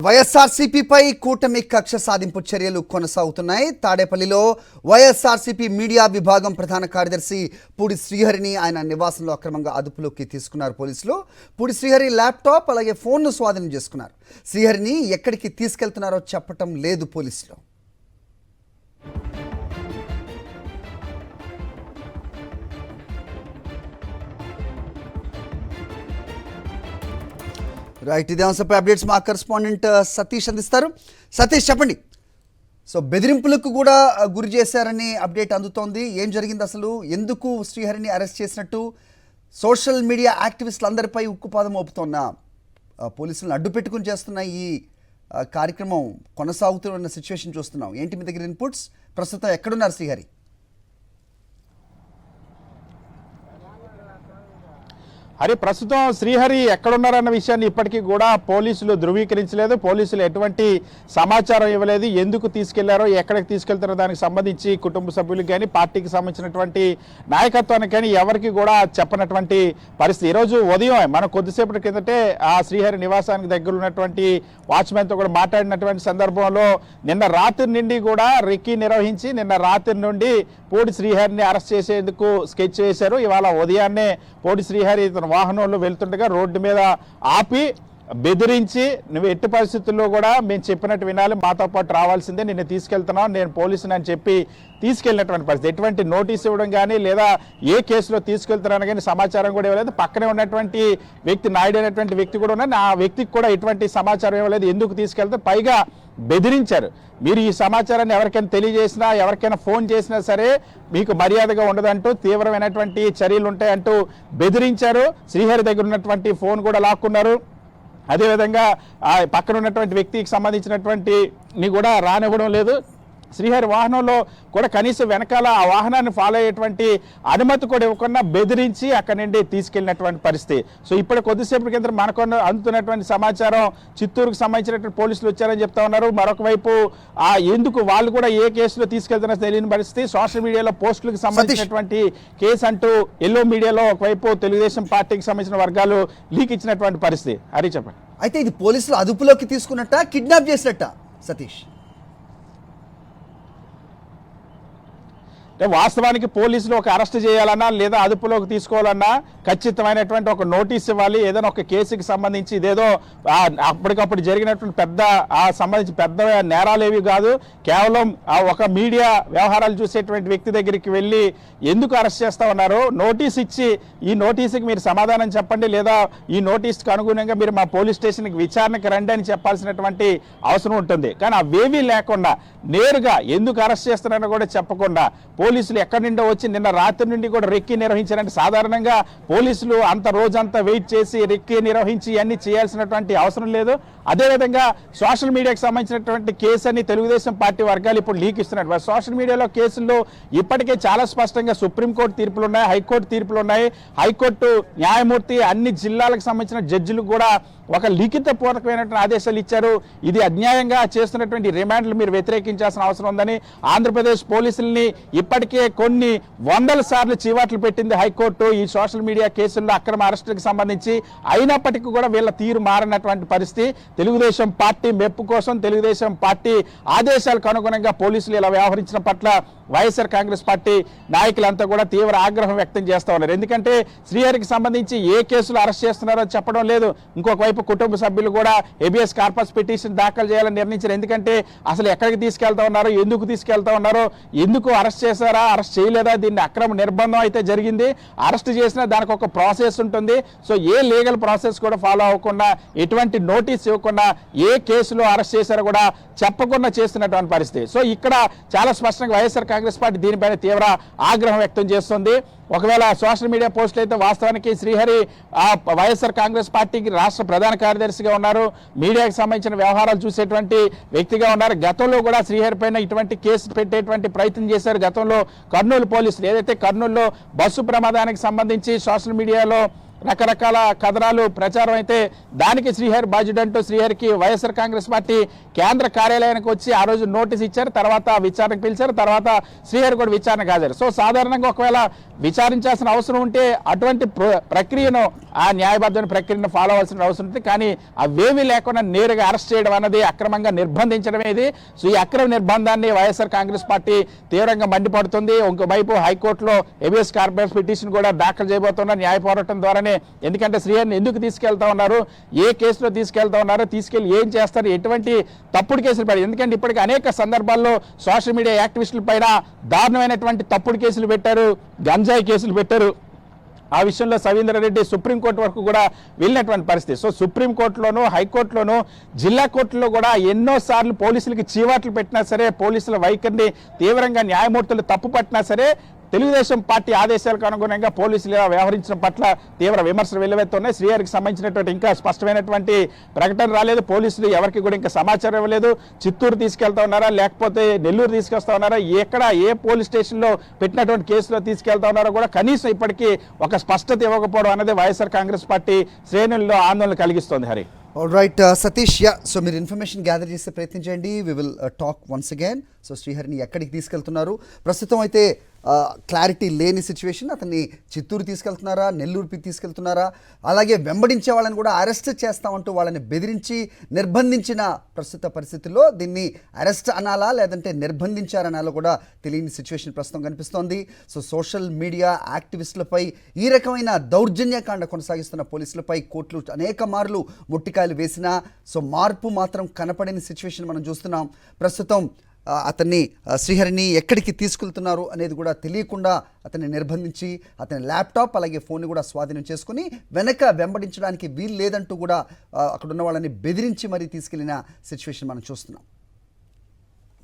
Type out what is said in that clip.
వైఎస్ఆర్సీపీపై కూటమి కక్ష సాధింపు చర్యలు కొనసాగుతున్నాయి. తాడేపల్లిలో వైఎస్ఆర్సీపీ మీడియా విభాగం ప్రధాన కార్యదర్శి పూడి శ్రీహరిని ఆయన నివాసంలో అక్రమంగా అదుపులోకి తీసుకున్నారు పోలీసులు. పూడి శ్రీహరి ల్యాప్టాప్ అలాగే ఫోన్ను స్వాధీనం చేసుకున్నారు. శ్రీహరిని ఎక్కడికి తీసుకెళ్తున్నారో చెప్పటం లేదు పోలీసులు. రైట్, ఇదే అంశంపై అప్డేట్స్ మా కరెస్పాండెంట్ సతీష్ అందిస్తారు. సతీష్, చెప్పండి. సో బెదిరింపులకు కూడా గురి చేశారని అప్డేట్ అందుతోంది. ఏం జరిగింది అసలు? ఎందుకు శ్రీహరిని అరెస్ట్ చేసినట్టు? సోషల్ మీడియా యాక్టివిస్టులందరిపై ఉక్కుపాదం మోపుతోన్న పోలీసులను అడ్డు పెట్టుకుని చేస్తున్న ఈ కార్యక్రమం కొనసాగుతున్న సిచ్యువేషన్ చూస్తున్నాం. ఏంటి మీ దగ్గర ఇన్పుట్స్? ప్రస్తుతం ఎక్కడున్నారు శ్రీహరి? హరి, ప్రస్తుతం శ్రీహరి ఎక్కడున్నారన్న విషయాన్ని ఇప్పటికీ కూడా పోలీసులు ధృవీకరించలేదు. పోలీసులు ఎటువంటి సమాచారం ఇవ్వలేదు. ఎందుకు తీసుకెళ్లారో, ఎక్కడికి తీసుకెళ్తారో దానికి సంబంధించి కుటుంబ సభ్యులకు కానీ పార్టీకి సంబంధించినటువంటి నాయకత్వానికి కానీ ఎవరికి కూడా చెప్పనటువంటి పరిస్థితి. ఈరోజు ఉదయం మనం కొద్దిసేపటి కిందటే ఆ శ్రీహరి నివాసానికి దగ్గర ఉన్నటువంటి వాచ్మెన్తో కూడా మాట్లాడినటువంటి సందర్భంలో నిన్న రాత్రి నుండి కూడా రెక్కీ నిర్వహించి నిన్న రాత్రి నుండి పూడి శ్రీహరిని అరెస్ట్ చేసేందుకు స్కెచ్ చేశారు. ఇవాళ ఉదయాన్నే పూడి శ్రీహరి తన వాహనంలో వెళ్తుండగా రోడ్డు మీద ఆపి బెదిరించి, నువ్వు ఎట్టి పరిస్థితుల్లో కూడా మేము చెప్పినట్టు వినాలి, మాతో పాటు రావాల్సిందే, నిన్ను తీసుకెళ్తున్నావు, నేను పోలీసుని అని చెప్పి తీసుకెళ్ళినటువంటి పరిస్థితి. ఎటువంటి నోటీస్ ఇవ్వడం కానీ లేదా ఏ కేసులో తీసుకెళ్తున్నాను కానీ సమాచారం కూడా ఇవ్వలేదు. పక్కనే ఉన్నటువంటి వ్యక్తి, నాయుడు అనేటువంటి వ్యక్తి కూడా ఉన్నాడు, ఆ వ్యక్తికి కూడా ఎటువంటి సమాచారం ఇవ్వలేదు. ఎందుకు తీసుకెళ్తే పైగా బెదిరించారు. మీరు ఈ సమాచారాన్ని ఎవరికైనా తెలియజేసినా, ఎవరికైనా ఫోన్ చేసినా సరే మీకు మర్యాదగా ఉండదంటూ తీవ్రమైనటువంటి చర్యలు ఉంటాయంటూ బెదిరించారు. శ్రీహరి దగ్గర ఉన్నటువంటి ఫోన్ కూడా లాక్కున్నారు. అదేవిధంగా పక్కన ఉన్నటువంటి వ్యక్తికి సంబంధించినటువంటి కూడా రానివ్వడం లేదు. శ్రీహరి వాహనంలో కూడా కనీసం వెనకాల ఆ వాహనాన్ని ఫాలో అయ్యేటువంటి అనుమతి కూడా ఇవ్వకుండా బెదిరించి అక్కడి నుండి తీసుకెళ్లినటువంటి పరిస్థితి. సో ఇప్పుడు కొద్దిసేపటి కింద మనకు అందుతున్నటువంటి సమాచారం, చిత్తూరుకు సంబంధించినటువంటి పోలీసులు వచ్చారని చెప్తా ఉన్నారు. మరొక వైపు ఎందుకు వాళ్ళు కూడా ఏ కేసులో తీసుకెళ్తున్నా తెలియని పరిస్థితి. సోషల్ మీడియాలో పోస్టులకు సంబంధించినటువంటి కేసు అంటూ ఎల్లో మీడియాలో ఒకవైపు తెలుగుదేశం పార్టీకి సంబంధించిన వర్గాలు లీక్ ఇచ్చినటువంటి పరిస్థితి. హరి, చెప్పండి. అయితే ఇది పోలీసులు అదుపులోకి తీసుకున్నట్ట, కిడ్నాప్ చేసినట్ట సతీష్? వాస్తవానికి పోలీసులు ఒక అరెస్ట్ చేయాలన్నా లేదా అదుపులోకి తీసుకోవాలన్నా ఖచ్చితమైనటువంటి ఒక నోటీస్ ఇవ్వాలి. ఏదైనా ఒక కేసుకి సంబంధించి ఇదేదో అప్పటికప్పుడు జరిగినటువంటి సంబంధించి పెద్ద నేరాలు ఏవి కాదు. కేవలం ఒక మీడియా వ్యవహారాలు చూసేటువంటి వ్యక్తి దగ్గరికి వెళ్ళి ఎందుకు అరెస్ట్ చేస్తా ఉన్నారు, నోటీస్ ఇచ్చి ఈ నోటీసుకి మీరు సమాధానం చెప్పండి, లేదా ఈ నోటీస్కి అనుగుణంగా మీరు మా పోలీస్ స్టేషన్కి విచారణకు రండి అని చెప్పాల్సినటువంటి అవసరం ఉంటుంది. కానీ అవేవీ లేకుండా నేరుగా ఎందుకు అరెస్ట్ చేస్తున్నారో కూడా చెప్పకుండా పోలీసులు ఎక్కడి నుండో వచ్చి నిన్న రాత్రి నుండి కూడా రెక్కీ నిర్వహించారంటే, సాధారణంగా పోలీసులు అంత రోజంతా వెయిట్ చేసి రెక్కీ నిర్వహించి అన్ని చేయాల్సినటువంటి అవసరం లేదు. అదేవిధంగా సోషల్ మీడియాకి సంబంధించినటువంటి కేసు అని తెలుగుదేశం పార్టీ వర్గాలు ఇప్పుడు లీక్ ఇస్తున్నారు. సోషల్ మీడియాలో కేసుల్లో ఇప్పటికే చాలా స్పష్టంగా సుప్రీంకోర్టు తీర్పులు ఉన్నాయి, హైకోర్టు తీర్పులు ఉన్నాయి. హైకోర్టు న్యాయమూర్తి అన్ని జిల్లాలకు సంబంధించిన జడ్జిలు కూడా ఒక లిఖిత పూర్వకమైనటువంటి ఆదేశాలు ఇచ్చారు. ఇది అన్యాయంగా చేస్తున్నటువంటి రిమాండ్లు మీరు వ్యతిరేకించాల్సిన అవసరం ఉందని ఆంధ్రప్రదేశ్ పోలీసుల్ని ఇప్పటికే కొన్ని వందల సార్లు చీవాట్లు పెట్టింది హైకోర్టు ఈ సోషల్ మీడియా కేసుల్లో అక్రమ అరెస్టులకు సంబంధించి. అయినప్పటికీ కూడా వీళ్ళ తీరు మారినటువంటి పరిస్థితి. తెలుగుదేశం పార్టీ మెప్పు కోసం, తెలుగుదేశం పార్టీ ఆదేశాలకు అనుగుణంగా పోలీసులు ఇలా వ్యవహరించిన పట్ల వైఎస్ఆర్ కాంగ్రెస్ పార్టీ నాయకులంతా కూడా తీవ్ర ఆగ్రహం వ్యక్తం చేస్తూ ఉన్నారు. ఎందుకంటే శ్రీహరికి సంబంధించి ఏ కేసులు అరెస్ట్ చేస్తున్నారో చెప్పడం లేదు. ఇంకొక వైపు కుటుంబ సభ్యులు కూడా హెబియస్ కార్పస్ పిటిషన్ దాఖలు చేయాలని నిర్ణయించారు. ఎందుకంటే అసలు ఎక్కడికి తీసుకెళ్తా ఉన్నారు, ఎందుకు తీసుకెళ్తా ఉన్నారో, ఎందుకు అరెస్ట్ చేశారా, అరెస్ట్ చేయలేదా, దీన్ని అక్రమ నిర్బంధం అయితే జరిగింది, అరెస్ట్ చేసినా దానికి ఒక ప్రాసెస్ ఉంటుంది. సో ఏ లీగల్ ప్రాసెస్ కూడా ఫాలో అవ్వకుండా, ఎటువంటి నోటీస్ ఇవ్వకుండా ఏ కేసులో అరెస్ట్ చేశారో కూడా చెప్పకుండా చేస్తున్నటువంటి పరిస్థితి. సో ఇక్కడ చాలా స్పష్టంగా వైఎస్ఆర్ కాంగ్రెస్ పార్టీ దీనిపైన తీవ్ర ఆగ్రహం వ్యక్తం చేస్తుంది. ఒకవేళ సోషల్ మీడియా పోస్టులు అయితే వాస్తవానికి శ్రీహరి వైఎస్ఆర్ కాంగ్రెస్ పార్టీకి రాష్ట్ర ప్రధాన కార్యదర్శిగా ఉన్నారు, మీడియాకి సంబంధించిన వ్యవహారాలు చూసేటువంటి వ్యక్తిగా ఉన్నారు. గతంలో కూడా శ్రీహరి పైన ఇటువంటి కేసు పెట్టేటువంటి ప్రయత్నం చేశారు. గతంలో కర్నూలు పోలీసులు ఏదైతే కర్నూలులో బస్సు ప్రమాదానికి సంబంధించి సోషల్ మీడియాలో రకరకాల కథనాలు ప్రచారం అయితే దానికి శ్రీహరి బాధ్యుడంటూ శ్రీహరికి వైఎస్ఆర్ కాంగ్రెస్ పార్టీ కేంద్ర కార్యాలయానికి వచ్చి ఆ రోజు నోటీస్ ఇచ్చారు. తర్వాత విచారణకు పిలిచారు. తర్వాత శ్రీహరి కూడా విచారణకు హాజరు. సో సాధారణంగా ఒకవేళ విచారించాల్సిన అవసరం ఉంటే అటువంటి ప్రక్రియను, ఆ న్యాయబద్ధమైన ప్రక్రియను ఫాలో అవ్వాల్సిన అవసరం ఉంది. కానీ అవేమీ లేకుండా నేరుగా అరెస్ట్ చేయడం అన్నది, అక్రమంగా నిర్బంధించడం ఇది. సో ఈ అక్రమ నిర్బంధాన్ని వైఎస్ఆర్ కాంగ్రెస్ పార్టీ తీవ్రంగా మండిపడుతుంది. ఇంకోవైపు హైకోర్టులో హెబియస్ కార్పస్ పిటిషన్ కూడా దాఖలు చేయబోతున్నారు న్యాయ పోరాటం ద్వారానే. ఎందుకంటే శ్రీహరిని ఎందుకు తీసుకెళ్తా ఉన్నారు, ఏ కేసులో తీసుకెళ్తా ఉన్నారు, తీసుకెళ్లి ఏం చేస్తారు, ఎటువంటి తప్పుడు కేసులు పెడతారు. ఎందుకంటే ఇప్పటికీ అనేక సందర్భాల్లో సోషల్ మీడియా యాక్టివిస్టుల పైన దారుణమైనటువంటి తప్పుడు కేసులు పెట్టారు, గంజాయి కేసులు పెట్టారు. ఆ విషయంలో సవీంద్ర రెడ్డి సుప్రీంకోర్టు వరకు కూడా వెళ్ళినటువంటి పరిస్థితి. సో సుప్రీంకోర్టులోను, హైకోర్టులోను, జిల్లా కోర్టులో కూడా ఎన్నోసార్లు పోలీసులకి చీవాట్లు పెట్టినా సరే, పోలీసుల వైఖరిని తీవ్రంగా న్యాయమూర్తులు తప్పు పట్టినా సరే, తెలుగుదేశం పార్టీ ఆదేశాలకు అనుగుణంగా పోలీసులు వ్యవహరించడం పట్ల తీవ్ర విమర్శలు వెల్లువెత్తున్నాయి. శ్రీహరికి సంబంధించినటువంటి ఇంకా స్పష్టమైనటువంటి ప్రకటన రాలేదు. పోలీసులు ఎవరికి కూడా ఇంకా సమాచారం ఇవ్వలేదు. చిత్తూరు తీసుకెళ్తా ఉన్నారా, లేకపోతే నెల్లూరు తీసుకొస్తా ఉన్నారా, ఎక్కడ ఏ పోలీస్ స్టేషన్లో పెట్టినటువంటి కేసులో తీసుకెళ్తా ఉన్నారో కూడా కనీసం ఇప్పటికీ ఒక స్పష్టత ఇవ్వకపోవడం అనేది వైఎస్ఆర్ కాంగ్రెస్ పార్టీ శ్రేణుల్లో ఆందోళన కలిగిస్తోంది. హరి, రైట్ సతీష్, సో మీరు ఇన్ఫర్మేషన్ గ్యాదర్ చేసే ప్రయత్నం చేయండి. We will talk once again. So శ్రీహరిని ఎక్కడికి తీసుకెళ్తున్నారు, ప్రస్తుతం అయితే క్లారిటీ లేని సిచ్యువేషన్. అతన్ని చిత్తూరు తీసుకెళ్తున్నారా, నెల్లూరుకి తీసుకెళ్తున్నారా, అలాగే వెంబడించే వాళ్ళని కూడా అరెస్ట్ చేస్తామంటూ వాళ్ళని బెదిరించి నిర్బంధించిన ప్రస్తుత పరిస్థితుల్లో దీన్ని అరెస్ట్ అనాలా లేదంటే నిర్బంధించారనాలో కూడా తెలియని సిచ్యువేషన్ ప్రస్తుతం కనిపిస్తోంది. సో సోషల్ మీడియా యాక్టివిస్టులపై ఈ రకమైన దౌర్జన్యకాండ కొనసాగిస్తున్న పోలీసులపై కోర్టులు అనేక మార్లు ముట్టికాయలు వేసినా సో మార్పు మాత్రం కనపడని సిచ్యువేషన్ మనం చూస్తున్నాం. ప్రస్తుతం అతన్ని శ్రీహరిని ఎక్కడికి తీసుకెళ్తున్నారు అనేది కూడా తెలియకుండా అతన్ని నిర్బంధించి అతని ల్యాప్టాప్ అలాగే ఫోన్ని కూడా స్వాధీనం చేసుకుని వెంబడించడానికి వీలు లేదంటూ కూడా అక్కడ ఉన్న వాళ్ళని బెదిరించి మరీ తీసుకెళ్లిన సిచ్యువేషన్ మనం చూస్తున్నాం.